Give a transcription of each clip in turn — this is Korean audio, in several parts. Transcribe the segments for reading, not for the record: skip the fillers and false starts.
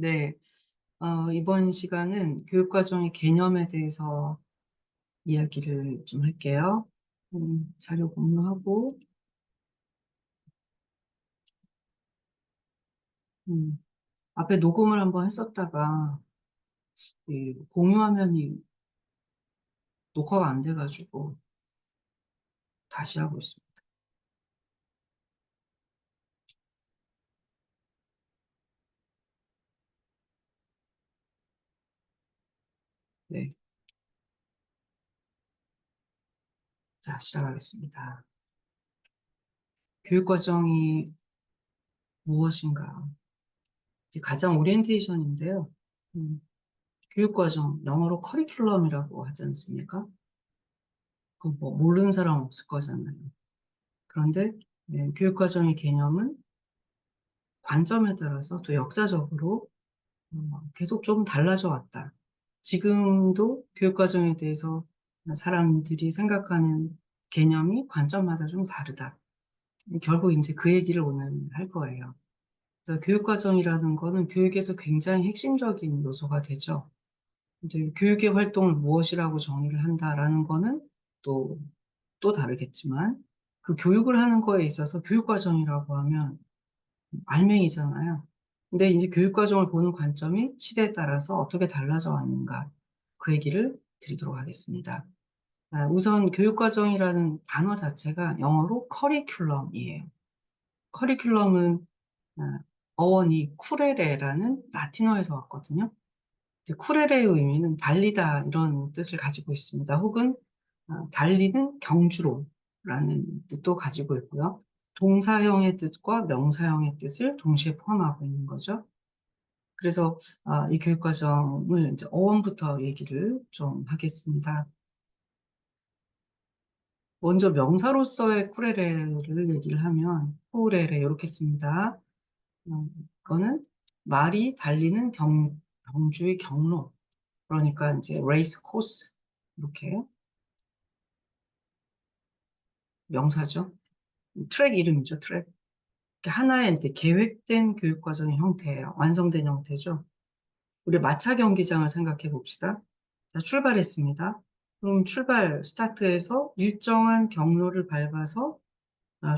네, 이번 시간은 교육과정의 개념에 대해서 이야기를 좀 할게요. 자료 공유하고, 음, 앞에 녹음을 한번 했었다가, 이 공유 화면이 녹화가 안 돼가지고, 다시 하고 있습니다. 네, 자, 시작하겠습니다. 교육과정이 무엇인가? 이제 가장 오리엔테이션인데요. 음, 교육과정, 영어로 커리큘럼이라고 하지 않습니까? 그 뭐, 모르는 사람 없을 거잖아요. 그런데, 네, 교육과정의 개념은 관점에 따라서 또 역사적으로 계속 좀 달라져 왔다. 지금도 교육과정에 대해서 사람들이 생각하는 개념이 관점마다 좀 다르다. 결국 이제 그 얘기를 오늘 할 거예요. 그래서 교육과정이라는 거는 교육에서 굉장히 핵심적인 요소가 되죠. 이제 교육의 활동을 무엇이라고 정의를 한다라는 거는 또, 또 다르겠지만 그 교육을 하는 거에 있어서 교육과정이라고 하면 알맹이잖아요. 근데 이제 교육과정을 보는 관점이 시대에 따라서 어떻게 달라져 왔는가, 그 얘기를 드리도록 하겠습니다. 우선 교육과정이라는 단어 자체가 영어로 커리큘럼이에요. 커리큘럼은 어원이 쿠레레라는 라틴어에서 왔거든요. 이제 쿠레레의 의미는 달리다 이런 뜻을 가지고 있습니다. 혹은 달리는 경주로라는 뜻도 가지고 있고요. 동사형의 뜻과 명사형의 뜻을 동시에 포함하고 있는 거죠. 그래서 이 교육과정을 이제 어원부터 얘기를 좀 하겠습니다. 먼저 명사로서의 쿠레레를 얘기를 하면 쿠레레 이렇게 씁니다. 이거는 말이 달리는 경주의 경로, 그러니까 이제 레이스 코스 이렇게 명사죠. 트랙 이름이죠, 트랙. 하나의 이제 계획된 교육과정의 형태예요. 완성된 형태죠. 우리 마차 경기장을 생각해 봅시다. 자, 출발했습니다. 그럼 출발, 스타트에서 일정한 경로를 밟아서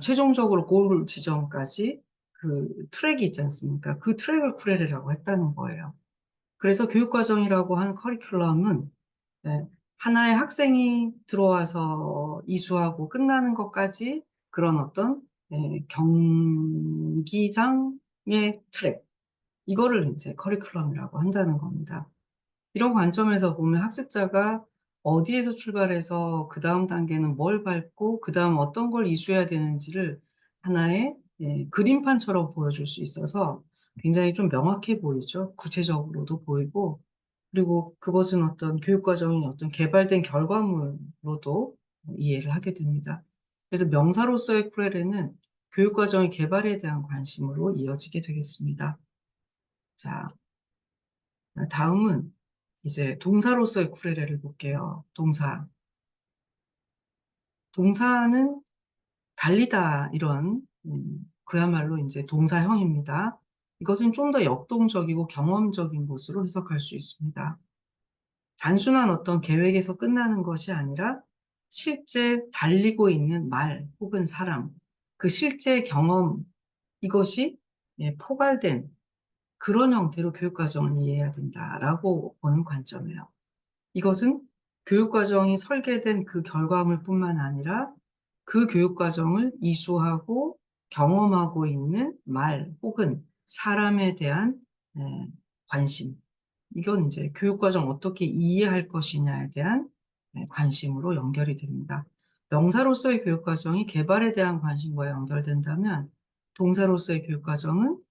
최종적으로 골 지점까지 그 트랙이 있지 않습니까? 그 트랙을 쿠레레라고 했다는 거예요. 그래서 교육과정이라고 하는 커리큘럼은 네, 하나의 학생이 들어와서 이수하고 끝나는 것까지 그런 어떤 경기장의 트랙, 이거를 이제 커리큘럼이라고 한다는 겁니다. 이런 관점에서 보면 학습자가 어디에서 출발해서 그 다음 단계는 뭘 밟고 그 다음 어떤 걸 이수해야 되는지를 하나의 그림판처럼 보여줄 수 있어서 굉장히 좀 명확해 보이죠. 구체적으로도 보이고, 그리고 그것은 어떤 교육과정이 어떤 개발된 결과물로도 이해를 하게 됩니다. 그래서 명사로서의 쿠레레는 교육과정의 개발에 대한 관심으로 이어지게 되겠습니다. 자, 다음은 이제 동사로서의 쿠레레를 볼게요. 동사. 동사는 달리다 이런 그야말로 이제 동사형입니다. 이것은 좀 더 역동적이고 경험적인 것으로 해석할 수 있습니다. 단순한 어떤 계획에서 끝나는 것이 아니라 실제 달리고 있는 말 혹은 사람, 그 실제 경험, 이것이 포괄된 그런 형태로 교육과정을 이해해야 된다라고 보는 관점이에요. 이것은 교육과정이 설계된 그 결과물뿐만 아니라 그 교육과정을 이수하고 경험하고 있는 말 혹은 사람에 대한 에, 관심. 이건 이제 교육과정 어떻게 이해할 것이냐에 대한 관심으로 연결이 됩니다. 명사로서의 교육과정이 개발에 대한 관심과 연결된다면 동사로서의 교육과정은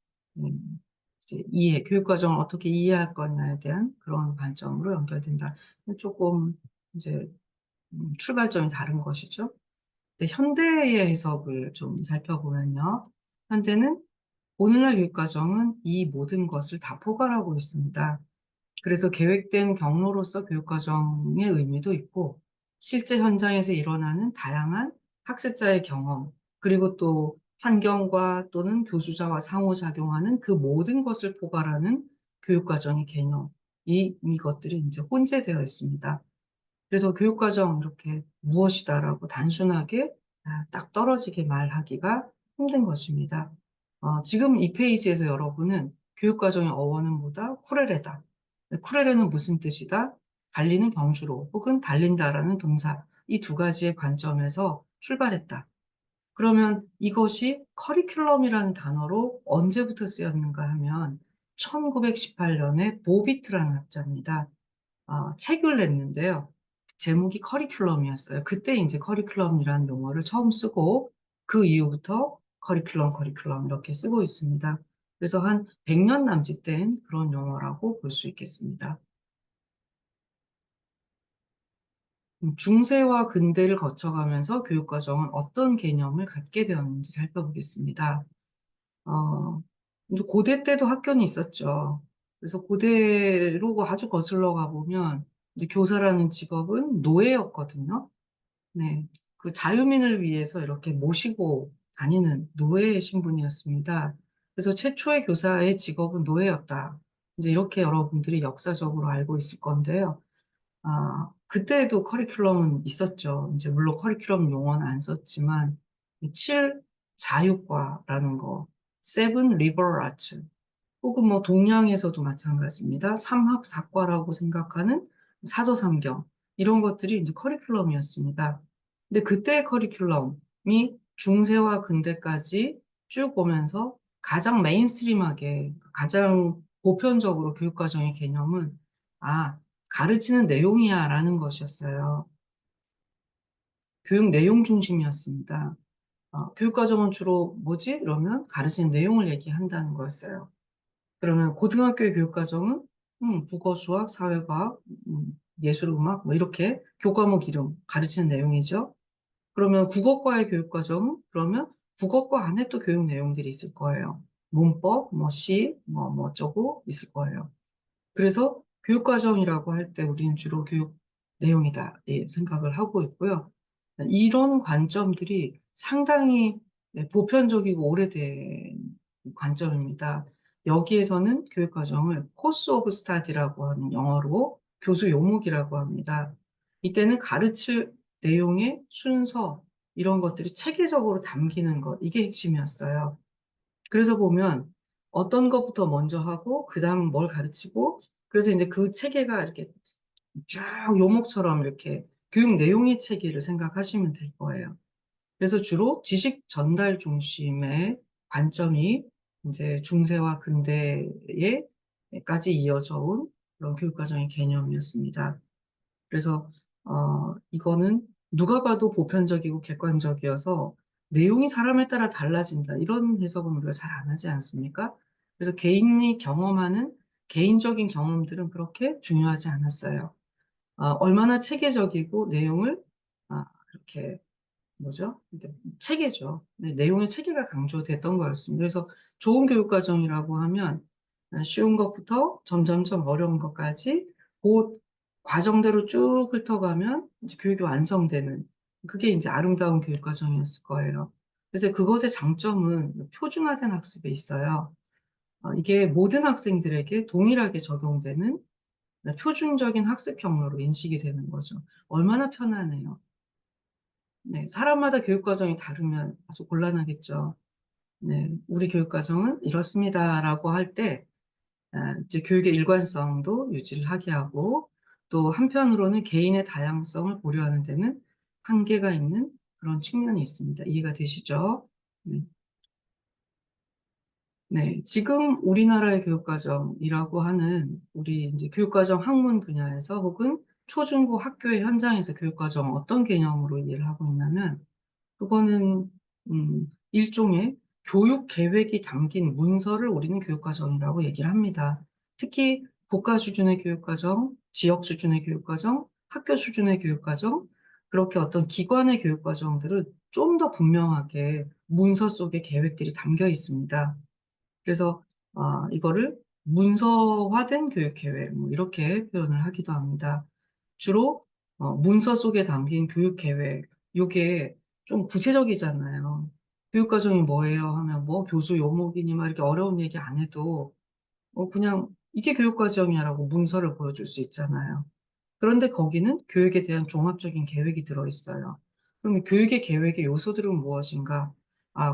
이제 교육과정을 어떻게 이해할 거냐에 대한 그런 관점으로 연결된다. 조금 이제 출발점이 다른 것이죠. 근데 현대의 해석을 좀 살펴보면요. 현대는 오늘날 교육과정은 이 모든 것을 다 포괄하고 있습니다. 그래서 계획된 경로로서 교육과정의 의미도 있고, 실제 현장에서 일어나는 다양한 학습자의 경험, 그리고 또 환경과 또는 교수자와 상호작용하는 그 모든 것을 포괄하는 교육과정의 개념, 이것들이 이제 혼재되어 있습니다. 그래서 교육과정 이렇게 무엇이다라고 단순하게 딱 떨어지게 말하기가 힘든 것입니다. 지금 이 페이지에서 여러분은 교육과정의 어원은 뭐다? 쿠레레다. 쿠레레는 무슨 뜻이다? 달리는 경주로 혹은 달린다라는 동사. 이 두 가지의 관점에서 출발했다. 그러면 이것이 커리큘럼이라는 단어로 언제부터 쓰였는가 하면 1918년에 보비트라는 학자입니다. 책을 냈는데요. 제목이 커리큘럼이었어요. 그때 이제 커리큘럼이라는 용어를 처음 쓰고 그 이후부터 커리큘럼 이렇게 쓰고 있습니다. 그래서 한 100년 남짓된 그런 용어라고 볼 수 있겠습니다. 중세와 근대를 거쳐가면서 교육과정은 어떤 개념을 갖게 되었는지 살펴보겠습니다. 어, 이제 고대 때도 학교는 있었죠. 그래서 고대로 아주 거슬러 가보면 이제 교사라는 직업은 노예였거든요. 네. 그 자유민을 위해서 이렇게 모시고 다니는 노예의 신분이었습니다. 그래서 최초의 교사의 직업은 노예였다. 이제 이렇게 여러분들이 역사적으로 알고 있을 건데요. 그때도 커리큘럼은 있었죠. 이제 물론 커리큘럼 용어는 안 썼지만, 이 7 자유과라는 거, 세븐 리버럴 아츠, 혹은 뭐 동양에서도 마찬가지입니다. 삼학사과라고 생각하는 사서삼경, 이런 것들이 이제 커리큘럼이었습니다. 근데 그때의 커리큘럼이 중세와 근대까지 쭉 오면서 가장 메인스트림하게, 가장 보편적으로 교육과정의 개념은, 아, 가르치는 내용이야 라는 것이었어요. 교육 내용 중심이었습니다. 교육과정은 주로 뭐지? 이러면 가르치는 내용을 얘기한다는 거였어요. 그러면 고등학교의 교육과정은 국어, 수학, 사회과학, 예술음악 뭐 이렇게 교과목 이름 가르치는 내용이죠. 그러면 국어과의 교육과정은 그러면 국어과 안에 또 교육 내용들이 있을 거예요. 문법, 뭐 시, 뭐 어쩌고 있을 거예요. 그래서 교육과정이라고 할 때 우리는 주로 교육 내용이다 예, 생각을 하고 있고요. 이런 관점들이 상당히 보편적이고 오래된 관점입니다. 여기에서는 교육과정을 코스 오브 스타디라고 하는 영어로 교수 용목이라고 합니다. 이때는 가르칠 내용의 순서, 이런 것들이 체계적으로 담기는 것, 이게 핵심이었어요. 그래서 보면 어떤 것부터 먼저 하고, 그 다음 뭘 가르치고, 그래서 이제 그 체계가 이렇게 쭉 요목처럼 이렇게 교육 내용의 체계를 생각하시면 될 거예요. 그래서 주로 지식 전달 중심의 관점이 이제 중세와 근대에까지 이어져 온 그런 교육과정의 개념이었습니다. 그래서 이거는 누가 봐도 보편적이고 객관적이어서 내용이 사람에 따라 달라진다. 이런 해석은 우리가 잘 안 하지 않습니까? 그래서 개인이 경험하는 개인적인 경험들은 그렇게 중요하지 않았어요. 얼마나 체계적이고 내용을 이렇게 뭐죠? 이렇게 체계죠. 네, 내용의 체계가 강조됐던 거였습니다. 그래서 좋은 교육과정이라고 하면 쉬운 것부터 점점점 어려운 것까지 그 과정대로 쭉 훑어가면 이제 교육이 완성되는 그게 이제 아름다운 교육과정이었을 거예요. 그래서 그것의 장점은 표준화된 학습에 있어요. 이게 모든 학생들에게 동일하게 적용되는 표준적인 학습 경로로 인식이 되는 거죠. 얼마나 편하네요. 네, 사람마다 교육과정이 다르면 아주 곤란하겠죠. 네, 우리 교육과정은 이렇습니다라고 할 때, 이제 교육의 일관성도 유지를 하게 하고, 또 한편으로는 개인의 다양성을 고려하는 데는 한계가 있는 그런 측면이 있습니다. 이해가 되시죠? 네. 네, 지금 우리나라의 교육과정이라고 하는 우리 이제 교육과정 학문 분야에서 혹은 초중고 학교의 현장에서 교육과정 어떤 개념으로 이해를 하고 있냐면, 그거는 일종의 교육 계획이 담긴 문서를 우리는 교육과정이라고 얘기를 합니다. 특히 국가 수준의 교육과정, 지역 수준의 교육과정, 학교 수준의 교육과정, 그렇게 어떤 기관의 교육과정들은 좀 더 분명하게 문서 속에 계획들이 담겨 있습니다. 그래서 이거를 문서화된 교육계획 뭐 이렇게 표현을 하기도 합니다. 주로 문서 속에 담긴 교육계획 요게 좀 구체적이잖아요. 교육과정이 뭐예요 하면 뭐 교수 요목이니 막 이렇게 어려운 얘기 안 해도 그냥 이게 교육과정이야라고 문서를 보여줄 수 있잖아요. 그런데 거기는 교육에 대한 종합적인 계획이 들어있어요. 그럼 교육의 계획의 요소들은 무엇인가?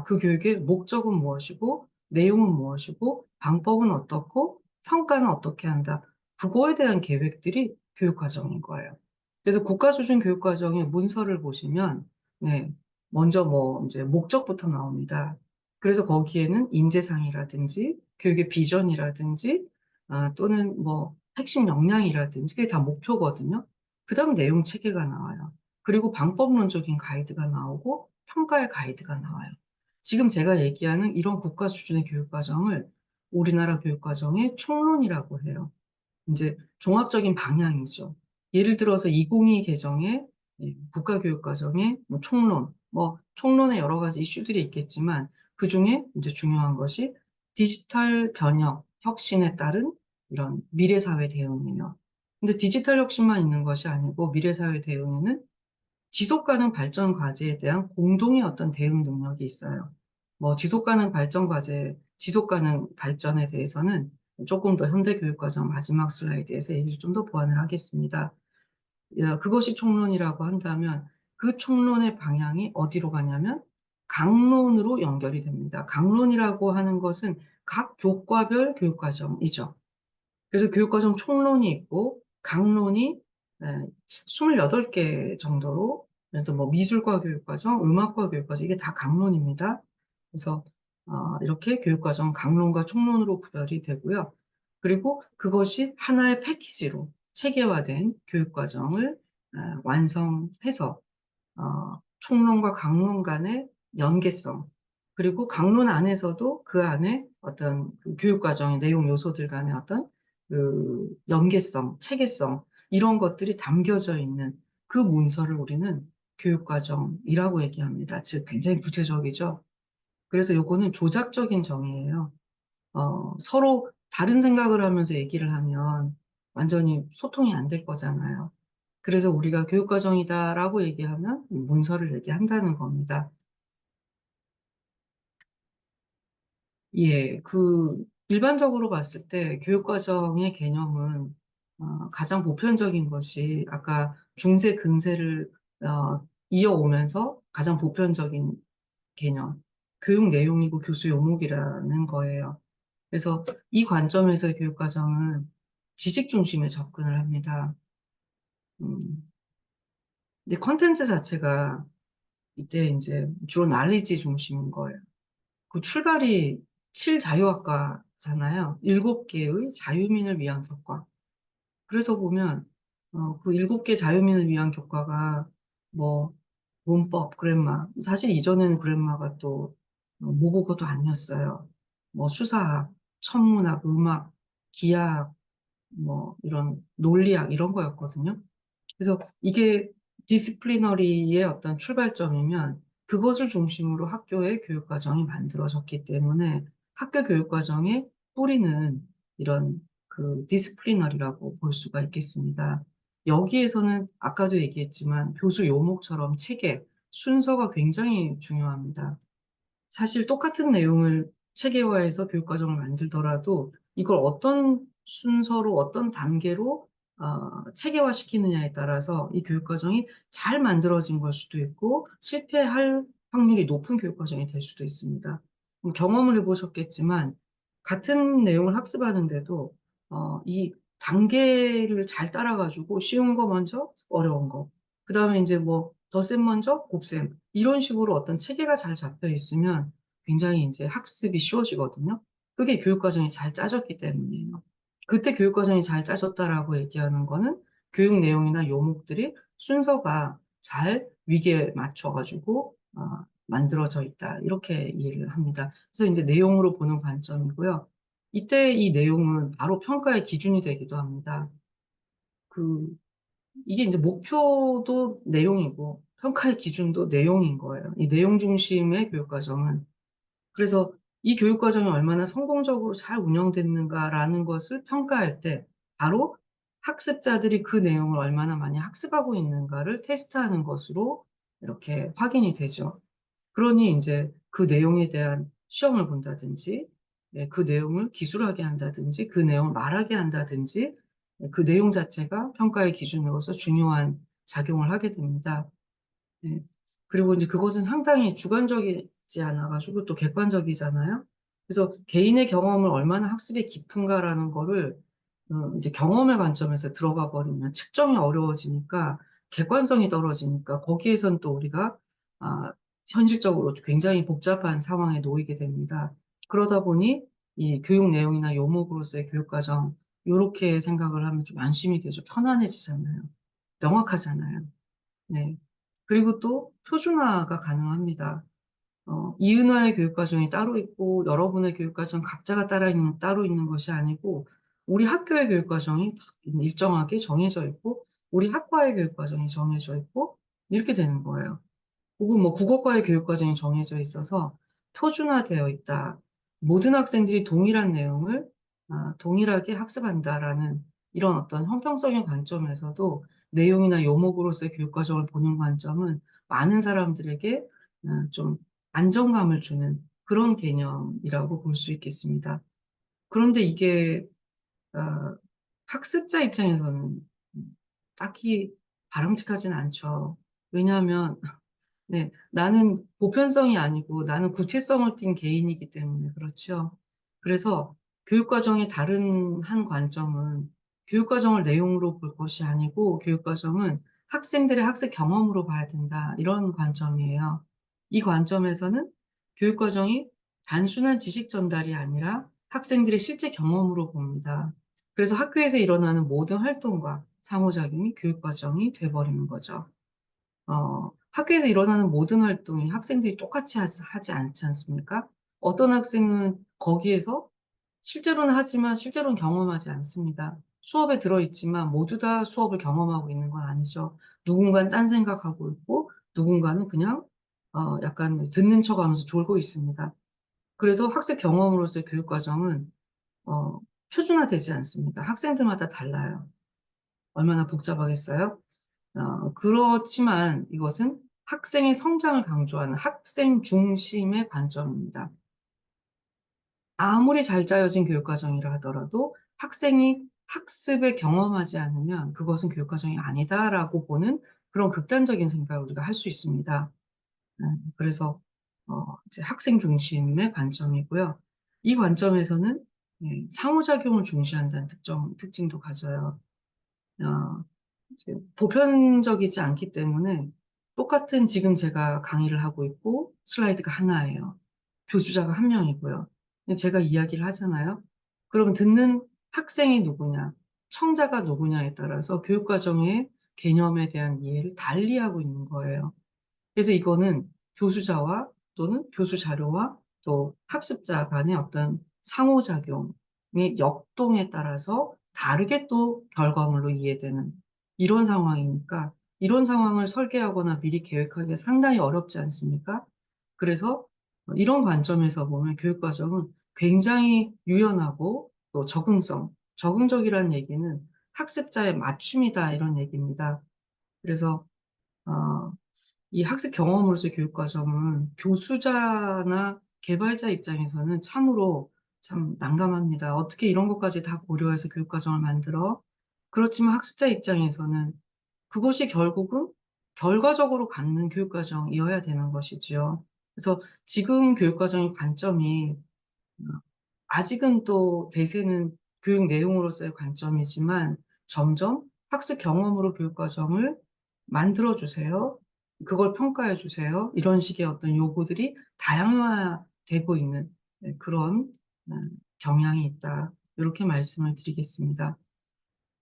그 교육의 목적은 무엇이고, 내용은 무엇이고, 방법은 어떻고, 평가는 어떻게 한다. 그거에 대한 계획들이 교육과정인 거예요. 그래서 국가수준 교육과정의 문서를 보시면, 네, 먼저 뭐, 이제 목적부터 나옵니다. 그래서 거기에는 인재상이라든지, 교육의 비전이라든지, 또는 뭐, 핵심 역량이라든지 그게 다 목표거든요. 그 다음 내용 체계가 나와요. 그리고 방법론적인 가이드가 나오고 평가의 가이드가 나와요. 지금 제가 얘기하는 이런 국가 수준의 교육과정을 우리나라 교육과정의 총론이라고 해요. 이제 종합적인 방향이죠. 예를 들어서 2022 개정의 국가교육과정의 뭐 총론, 뭐 총론에 여러 가지 이슈들이 있겠지만 그 중에 이제 중요한 것이 디지털 변혁, 혁신에 따른 이런 미래사회 대응이에요. 근데 디지털 혁신만 있는 것이 아니고 미래사회 대응에는 지속가능 발전 과제에 대한 공동의 어떤 대응 능력이 있어요. 뭐 지속가능 발전 과제, 지속가능 발전에 대해서는 조금 더 현대교육과정 마지막 슬라이드에서 얘기를 좀 더 보완을 하겠습니다. 그것이 총론이라고 한다면 그 총론의 방향이 어디로 가냐면 강론으로 연결이 됩니다. 강론이라고 하는 것은 각 교과별 교육과정이죠. 그래서 교육과정 총론이 있고 강론이 28개 정도로 그래서 뭐 미술과 교육과정, 음악과 교육과정 이게 다 강론입니다. 그래서 이렇게 교육과정 강론과 총론으로 구별이 되고요. 그리고 그것이 하나의 패키지로 체계화된 교육과정을 완성해서 총론과 강론 간의 연계성, 그리고 강론 안에서도 그 안에 어떤 그 교육과정의 내용 요소들 간의 어떤 그 연계성, 체계성, 이런 것들이 담겨져 있는 그 문서를 우리는 교육과정이라고 얘기합니다. 즉, 굉장히 구체적이죠. 그래서 요거는 조작적인 정의예요. 서로 다른 생각을 하면서 얘기를 하면 완전히 소통이 안 될 거잖아요. 그래서 우리가 교육과정이다라고 얘기하면 문서를 얘기한다는 겁니다. 예, 일반적으로 봤을 때 교육과정의 개념은 가장 보편적인 것이 아까 중세, 근세를 이어오면서 가장 보편적인 개념, 교육 내용이고 교수 요목이라는 거예요. 그래서 이 관점에서 교육과정은 지식 중심의 접근을 합니다. 음, 근데 컨텐츠 자체가 이때 이제 주로 날리지 중심인 거예요. 그 출발이 7자유학과잖아요. 7개의 자유민을 위한 교과. 그래서 보면 그 7개 자유민을 위한 교과가 뭐 문법, 그래마. 사실 이전에는 그래마가 또 모국어도 아니었어요. 뭐 수사학, 천문학, 음악, 기하학, 뭐 이런 논리학 이런 거였거든요. 그래서 이게 디스플리너리의 어떤 출발점이면 그것을 중심으로 학교의 교육과정이 만들어졌기 때문에 학교 교육과정의 뿌리는 이런 그 디스플리너리라고 볼 수가 있겠습니다. 여기에서는 아까도 얘기했지만 교수 요목처럼 체계, 순서가 굉장히 중요합니다. 사실 똑같은 내용을 체계화해서 교육과정을 만들더라도 이걸 어떤 순서로 어떤 단계로 체계화시키느냐에 따라서 이 교육과정이 잘 만들어진 걸 수도 있고 실패할 확률이 높은 교육과정이 될 수도 있습니다. 경험을 해보셨겠지만 같은 내용을 학습하는데도 이 단계를 잘 따라가지고 쉬운 거 먼저 어려운 거, 그 다음에 이제 뭐 덧셈 먼저 곱셈 이런 식으로 어떤 체계가 잘 잡혀 있으면 굉장히 이제 학습이 쉬워지거든요. 그게 교육과정이 잘 짜졌기 때문이에요. 그때 교육과정이 잘 짜졌다라고 얘기하는 거는 교육 내용이나 요목들이 순서가 잘 위기에 맞춰가지고 만들어져 있다. 이렇게 이해를 합니다. 그래서 이제 내용으로 보는 관점이고요. 이때 이 내용은 바로 평가의 기준이 되기도 합니다. 그 이게 이제 목표도 내용이고 평가의 기준도 내용인 거예요. 이 내용 중심의 교육과정은. 그래서 이 교육과정이 얼마나 성공적으로 잘 운영됐는가라는 것을 평가할 때 바로 학습자들이 그 내용을 얼마나 많이 학습하고 있는가를 테스트하는 것으로 이렇게 확인이 되죠. 그러니 이제 그 내용에 대한 시험을 본다든지 예, 그 내용을 기술하게 한다든지 그 내용을 말하게 한다든지 그 내용 자체가 평가의 기준으로서 중요한 작용을 하게 됩니다. 네. 그리고 이제 그것은 상당히 주관적이지 않아가지고 또 객관적이잖아요. 그래서 개인의 경험을 얼마나 학습에 깊은가라는 거를 이제 경험의 관점에서 들어가 버리면 측정이 어려워지니까 객관성이 떨어지니까 거기에선 또 우리가 아, 현실적으로 굉장히 복잡한 상황에 놓이게 됩니다. 그러다 보니 이 교육 내용이나 요목으로서의 교육과정 이렇게 생각을 하면 좀 안심이 되죠. 편안해지잖아요. 명확하잖아요. 네. 그리고 또 표준화가 가능합니다. 이은화의 교육과정이 따로 있고 여러분의 교육과정 각자가 따로 있는 것이 아니고 우리 학교의 교육과정이 다 일정하게 정해져 있고 우리 학과의 교육과정이 정해져 있고 이렇게 되는 거예요. 혹은 뭐 국어과의 교육과정이 정해져 있어서 표준화되어 있다. 모든 학생들이 동일한 내용을 동일하게 학습한다라는 이런 어떤 형평성의 관점에서도 내용이나 요목으로서의 교육과정을 보는 관점은 많은 사람들에게 좀 안정감을 주는 그런 개념이라고 볼 수 있겠습니다. 그런데 이게 어, 학습자 입장에서는 딱히 바람직하진 않죠. 왜냐하면 네, 나는 보편성이 아니고 나는 구체성을 띈 개인이기 때문에 그렇죠. 그래서 교육과정의 다른 한 관점은 교육과정을 내용으로 볼 것이 아니고 교육과정은 학생들의 학습 경험으로 봐야 된다. 이런 관점이에요. 이 관점에서는 교육과정이 단순한 지식 전달이 아니라 학생들의 실제 경험으로 봅니다. 그래서 학교에서 일어나는 모든 활동과 상호작용이 교육과정이 돼버리는 거죠. 학교에서 일어나는 모든 활동이 학생들이 똑같이 하지 않지 않습니까? 어떤 학생은 거기에서 실제로는 하지만 실제로는 경험하지 않습니다. 수업에 들어있지만 모두 다 수업을 경험하고 있는 건 아니죠. 누군가는 딴 생각하고 있고 누군가는 그냥 약간 듣는 척하면서 졸고 있습니다. 그래서 학습 경험으로서의 교육 과정은 표준화되지 않습니다. 학생들마다 달라요. 얼마나 복잡하겠어요? 그렇지만 이것은 학생의 성장을 강조하는 학생 중심의 관점입니다. 아무리 잘 짜여진 교육과정이라 하더라도 학생이 학습에 경험하지 않으면 그것은 교육과정이 아니다라고 보는 그런 극단적인 생각을 우리가 할 수 있습니다. 그래서 이제 학생 중심의 관점이고요. 이 관점에서는 상호작용을 중시한다는 특징도 가져요. 어, 이제 보편적이지 않기 때문에 똑같은 지금 제가 강의를 하고 있고 슬라이드가 하나예요. 교수자가 한 명이고요. 근데 제가 이야기를 하잖아요. 그럼 듣는 학생이 누구냐, 청자가 누구냐에 따라서 교육과정의 개념에 대한 이해를 달리하고 있는 거예요. 그래서 이거는 교수자와 또는 교수 자료와 또 학습자 간의 어떤 상호작용의 역동에 따라서 다르게 또 결과물로 이해되는 이런 상황이니까 이런 상황을 설계하거나 미리 계획하기가 상당히 어렵지 않습니까? 그래서 이런 관점에서 보면 교육과정은 굉장히 유연하고 또 적응적이라는 얘기는 학습자의 맞춤이다 이런 얘기입니다. 그래서 어, 이 학습 경험으로서의 교육과정은 교수자나 개발자 입장에서는 참으로 참 난감합니다. 어떻게 이런 것까지 다 고려해서 교육과정을 만들어? 그렇지만 학습자 입장에서는 그것이 결국은 결과적으로 갖는 교육과정이어야 되는 것이지요. 그래서 지금 교육과정의 관점이 아직은 또 대세는 교육 내용으로서의 관점이지만 점점 학습 경험으로 교육과정을 만들어주세요. 그걸 평가해 주세요. 이런 식의 어떤 요구들이 다양화되고 있는 그런 경향이 있다. 이렇게 말씀을 드리겠습니다.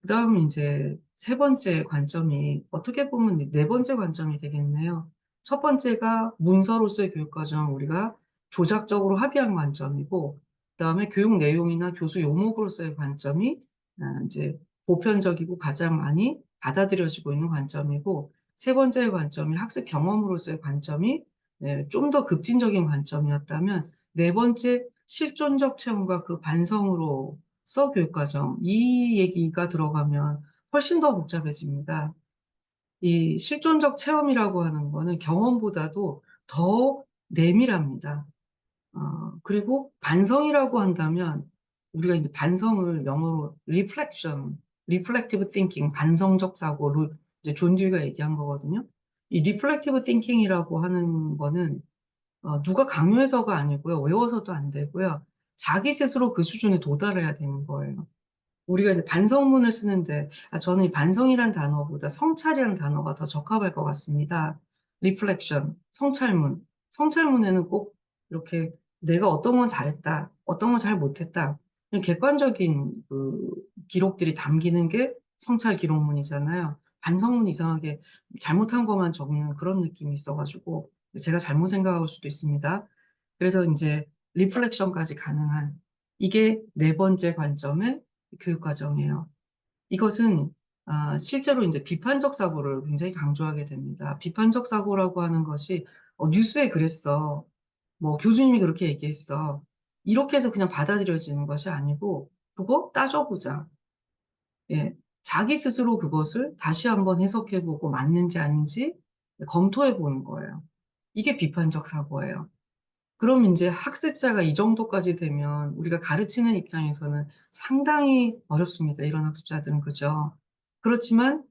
그 다음 이제 세 번째 관점이 어떻게 보면 네 번째 관점이 되겠네요. 첫 번째가 문서로서의 교육과정 우리가 조작적으로 합의한 관점이고, 그 다음에 교육 내용이나 교수 요목으로서의 관점이 이제 보편적이고 가장 많이 받아들여지고 있는 관점이고, 세 번째의 관점이 학습 경험으로서의 관점이 좀 더 급진적인 관점이었다면, 네 번째 실존적 체험과 그 반성으로 교육과정, 이 얘기가 들어가면 훨씬 더 복잡해집니다. 이 실존적 체험이라고 하는 거는 경험보다도 더 내밀합니다. 그리고 반성이라고 한다면 우리가 이제 반성을 영어로 reflective thinking, 반성적 사고를 이제 존 듀이가 얘기한 거거든요. 이 reflective thinking이라고 하는 거는 누가 강요해서가 아니고요. 외워서도 안 되고요. 자기 스스로 그 수준에 도달해야 되는 거예요. 우리가 이제 반성문을 쓰는데, 저는 이 반성이란 단어보다 성찰이라는 단어가 더 적합할 것 같습니다. 리플렉션, 성찰문. 성찰문에는 꼭 이렇게 내가 어떤 건 잘했다, 어떤 건 잘 못했다, 이런 객관적인 그 기록들이 담기는 게 성찰 기록문이잖아요. 반성문 이상하게 잘못한 것만 적는 그런 느낌이 있어가지고, 제가 잘못 생각할 수도 있습니다. 그래서 이제 리플렉션까지 가능한, 이게 네 번째 관점의 교육과정이에요. 이것은 실제로 이제 비판적 사고를 굉장히 강조하게 됩니다. 비판적 사고라고 하는 것이 뉴스에 그랬어. 뭐 교수님이 그렇게 얘기했어. 이렇게 해서 그냥 받아들여지는 것이 아니고 그거 따져보자. 예. 자기 스스로 그것을 다시 한번 해석해보고 맞는지 아닌지 검토해보는 거예요. 이게 비판적 사고예요. 그럼 이제 학습자가 이 정도까지 되면 우리가 가르치는 입장에서는 상당히 어렵습니다. 이런 학습자들은 그죠. 그렇지만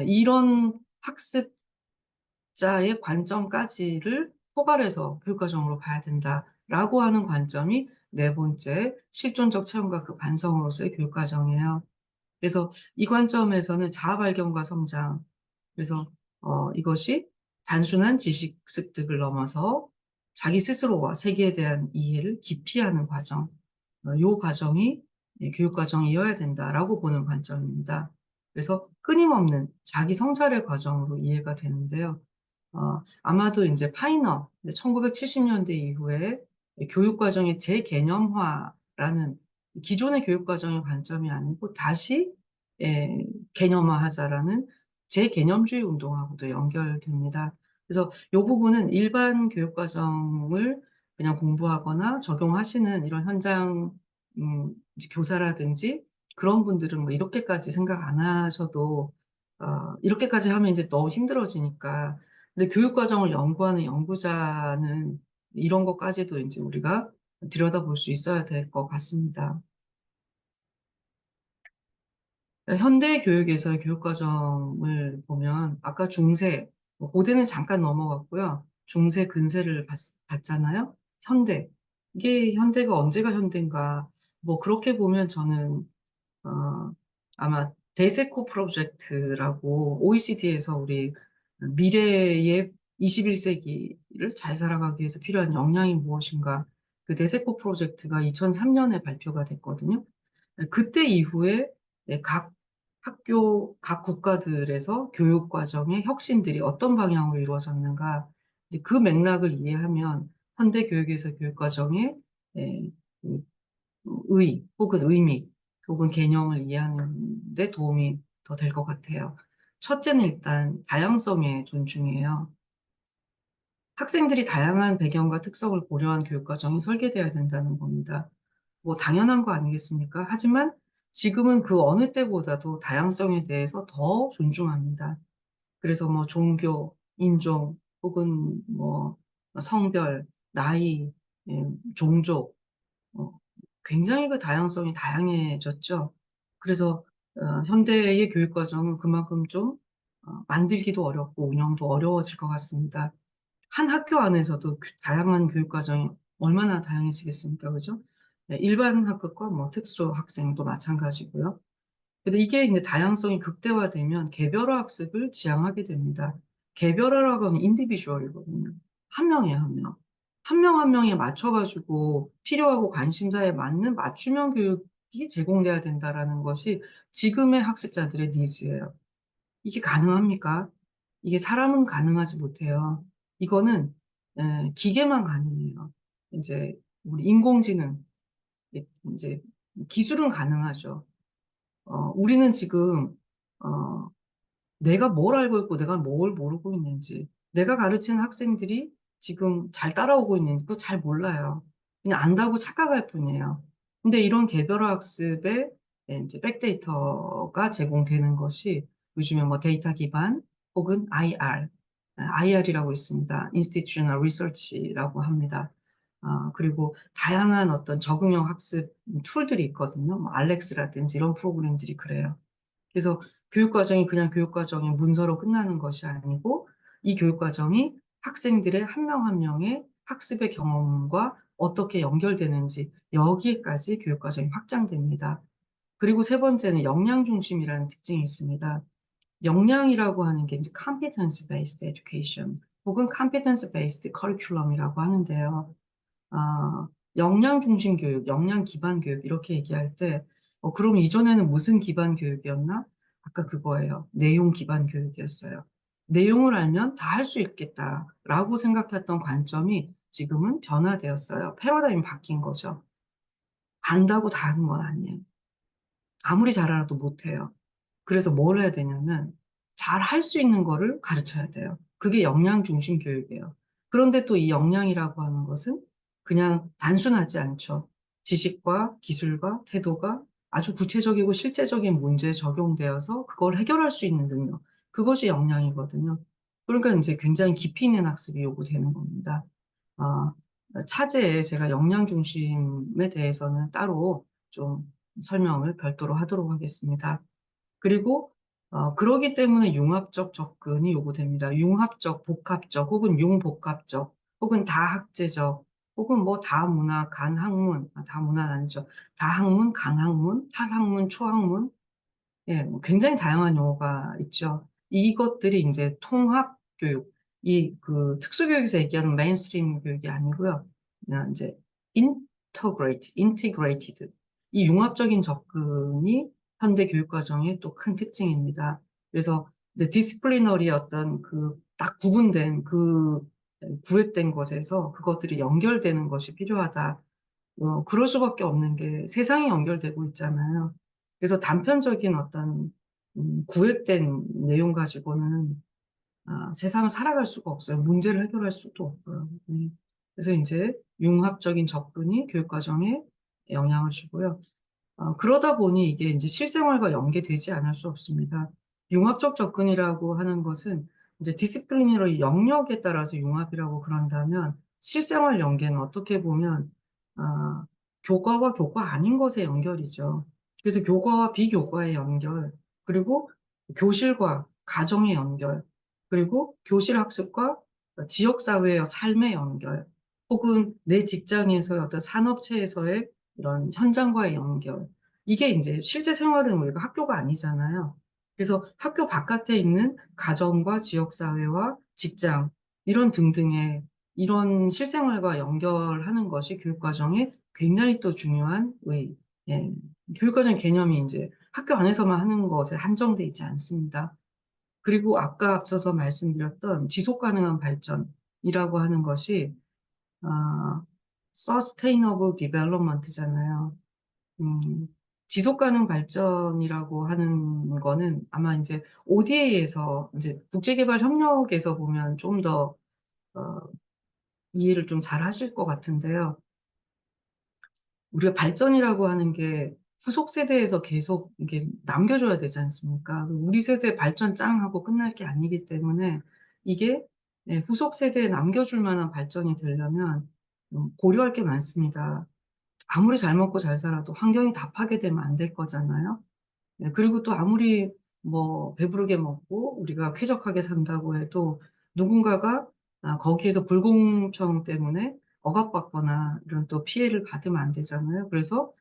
이런 학습자의 관점까지를 포괄해서 교육과정으로 봐야 된다라고 하는 관점이 네 번째 실존적 체험과 그 반성으로서의 교육과정이에요. 그래서 이 관점에서는 자아 발견과 성장, 그래서 이것이 단순한 지식 습득을 넘어서 자기 스스로와 세계에 대한 이해를 깊이 하는 과정, 이 과정이 교육 과정이어야 된다라고 보는 관점입니다. 그래서 끊임없는 자기 성찰의 과정으로 이해가 되는데요. 아마도 이제 파이너, 1970년대 이후에 교육 과정의 재개념화라는 기존의 교육 과정의 관점이 아니고 다시 개념화하자라는 재개념주의 운동하고도 연결됩니다. 그래서 이 부분은 일반 교육 과정을 그냥 공부하거나 적용하시는 이런 현장 이제 교사라든지 그런 분들은 뭐 이렇게까지 생각 안 하셔도 이렇게까지 하면 이제 너무 힘들어지니까. 근데 교육 과정을 연구하는 연구자는 이런 것까지도 이제 우리가 들여다볼 수 있어야 될 것 같습니다. 현대 교육에서의 교육 과정을 보면 아까 중세, 뭐 고대는 잠깐 넘어갔고요. 중세, 근세를 봤잖아요. 현대. 이게 현대가 언제가 현대인가? 뭐 그렇게 보면 저는 아마 대세코 프로젝트라고 OECD에서 우리 미래의 21세기를 잘 살아가기 위해서 필요한 역량이 무엇인가? 그 대세코 프로젝트가 2003년에 발표가 됐거든요. 그때 이후에 각 학교, 각 국가들에서 교육 과정의 혁신들이 어떤 방향으로 이루어졌는가? 이제 그 맥락을 이해하면 현대 교육에서 교육 과정의 예, 그 혹은 의미, 혹은 개념을 이해하는 데 도움이 더 될 것 같아요. 첫째는 일단 다양성의 존중이에요. 학생들이 다양한 배경과 특성을 고려한 교육과정이 설계되어야 된다는 겁니다. 뭐 당연한 거 아니겠습니까? 하지만 지금은 그 어느 때보다도 다양성에 대해서 더 존중합니다. 그래서 뭐 종교, 인종, 혹은 뭐 성별, 나이, 종족, 어, 굉장히 그 다양성이 다양해졌죠. 그래서 현대의 교육 과정은 그만큼 좀 만들기도 어렵고 운영도 어려워질 것 같습니다. 한 학교 안에서도 다양한 교육 과정이 얼마나 다양해지겠습니까, 그죠? 네, 일반 학급과 뭐 특수 학생도 마찬가지고요. 근데 이게 이제 다양성이 극대화되면 개별화 학습을 지향하게 됩니다. 개별화라고 하면 인디비주얼이거든요. 한 명이에요, 한 명. 한 명 한 명에 맞춰가지고 필요하고 관심사에 맞는 맞춤형 교육이 제공돼야 된다라는 것이 지금의 학습자들의 니즈예요. 이게 가능합니까? 이게 사람은 가능하지 못해요. 이거는 기계만 가능해요. 이제 우리 인공지능, 이제 기술은 가능하죠. 우리는 지금 어, 내가 뭘 알고 있고 내가 뭘 모르고 있는지, 내가 가르치는 학생들이 지금 잘 따라오고 있는지 그거 잘 몰라요. 그냥 안다고 착각할 뿐이에요. 근데 이런 개별화 학습에 이제 백데이터가 제공되는 것이 요즘에 뭐 데이터 기반 혹은 IR이라고 있습니다. Institutional Research라고 합니다. 그리고 다양한 어떤 적응형 학습 툴들이 있거든요. 뭐 알렉스라든지 이런 프로그램들이 그래요. 그래서 교육과정이 그냥 교육과정의 문서로 끝나는 것이 아니고 이 교육과정이 학생들의 한 명 한 명의 학습의 경험과 어떻게 연결되는지 여기에까지 교육과정이 확장됩니다. 그리고 세 번째는 역량 중심이라는 특징이 있습니다. 역량이라고 하는 게 이제 competence based education 혹은 competence based curriculum이라고 하는데요. 아, 역량 중심 교육, 역량 기반 교육 이렇게 얘기할 때 그럼 이전에는 무슨 기반 교육이었나? 아까 그거예요. 내용 기반 교육이었어요. 내용을 알면 다 할 수 있겠다라고 생각했던 관점이 지금은 변화되었어요. 패러다임이 바뀐 거죠. 안다고 다 하는 건 아니에요. 아무리 잘 알아도 못해요. 그래서 뭘 해야 되냐면 잘 할 수 있는 거를 가르쳐야 돼요. 그게 역량 중심 교육이에요. 그런데 또 이 역량이라고 하는 것은 그냥 단순하지 않죠. 지식과 기술과 태도가 아주 구체적이고 실제적인 문제에 적용되어서 그걸 해결할 수 있는 능력. 그것이 역량이거든요. 그러니까 이제 굉장히 깊이 있는 학습이 요구되는 겁니다. 아, 차제에 제가 역량 중심에 대해서는 따로 좀 설명을 별도로 하도록 하겠습니다. 그리고 그러기 때문에 융합적 접근이 요구됩니다. 융합적, 복합적, 혹은 융복합적, 혹은 다학제적, 혹은 뭐 다문화, 간학문, 다문화는 아니죠. 다학문, 강학문, 탈학문, 초학문, 예, 뭐 굉장히 다양한 용어가 있죠. 이것들이 이제 통합 교육, 이 그 특수교육에서 얘기하는 메인스트림 교육이 아니고요. 그냥 이제 integrated. 이 융합적인 접근이 현대 교육 과정의 또 큰 특징입니다. 그래서 디스플리너리 어떤 그 딱 구분된 그 구획된 것에서 그것들이 연결되는 것이 필요하다. 그럴 수밖에 없는 게 세상이 연결되고 있잖아요. 그래서 단편적인 어떤 구획된 내용 가지고는 세상을 살아갈 수가 없어요. 문제를 해결할 수도 없고요. 그래서 이제 융합적인 접근이 교육과정에 영향을 주고요. 그러다 보니 이게 이제 실생활과 연계되지 않을 수 없습니다. 융합적 접근이라고 하는 것은 이제 디시플리너리 영역에 따라서 융합이라고 그런다면 실생활 연계는 어떻게 보면 교과와 교과 아닌 것의 연결이죠. 그래서 교과와 비교과의 연결, 그리고 교실과 가정의 연결, 그리고 교실 학습과 지역사회의 삶의 연결, 혹은 내 직장에서의 어떤 산업체에서의 이런 현장과의 연결. 이게 이제 실제 생활은 우리가 학교가 아니잖아요. 그래서 학교 바깥에 있는 가정과 지역사회와 직장, 이런 등등의 이런 실생활과 연결하는 것이 교육과정의 굉장히 또 중요한 예, 교육과정 개념이 이제 학교 안에서만 하는 것에 한정돼 있지 않습니다. 그리고 아까 앞서서 말씀드렸던 지속 가능한 발전이라고 하는 것이 Sustainable Development잖아요. 음, 지속 가능 발전이라고 하는 거는 아마 이제 ODA에서 이제 국제개발 협력에서 보면 좀 더 이해를 좀 잘 하실 것 같은데요. 우리가 발전이라고 하는 게 후속 세대에서 계속 이게 남겨줘야 되지 않습니까? 우리 세대 발전 짱 하고 끝날 게 아니기 때문에 이게 후속 세대에 남겨줄 만한 발전이 되려면 고려할 게 많습니다. 아무리 잘 먹고 잘 살아도 환경이 다 파괴되면 안 될 거잖아요. 네, 그리고 또 아무리 뭐 배부르게 먹고 우리가 쾌적하게 산다고 해도 누군가가 거기에서 불공평 때문에 억압받거나 이런 또 피해를 받으면 안 되잖아요. 그래서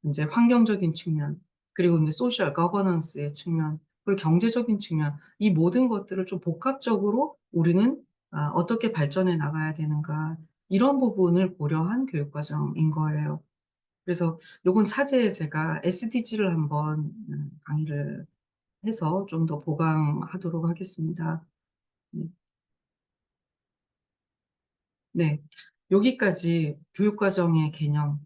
이제 환경적인 측면, 그리고 이제 소셜 거버넌스의 측면, 그리고 경제적인 측면, 이 모든 것들을 좀 복합적으로 우리는 어떻게 발전해 나가야 되는가, 이런 부분을 고려한 교육과정인 거예요. 그래서 요건 차제에 제가 SDG를 한번 강의를 해서 좀 더 보강하도록 하겠습니다. 네. 네. 여기까지 교육과정의 개념에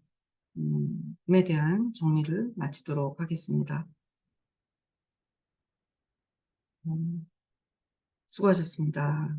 대한 정리를 마치도록 하겠습니다. 수고하셨습니다.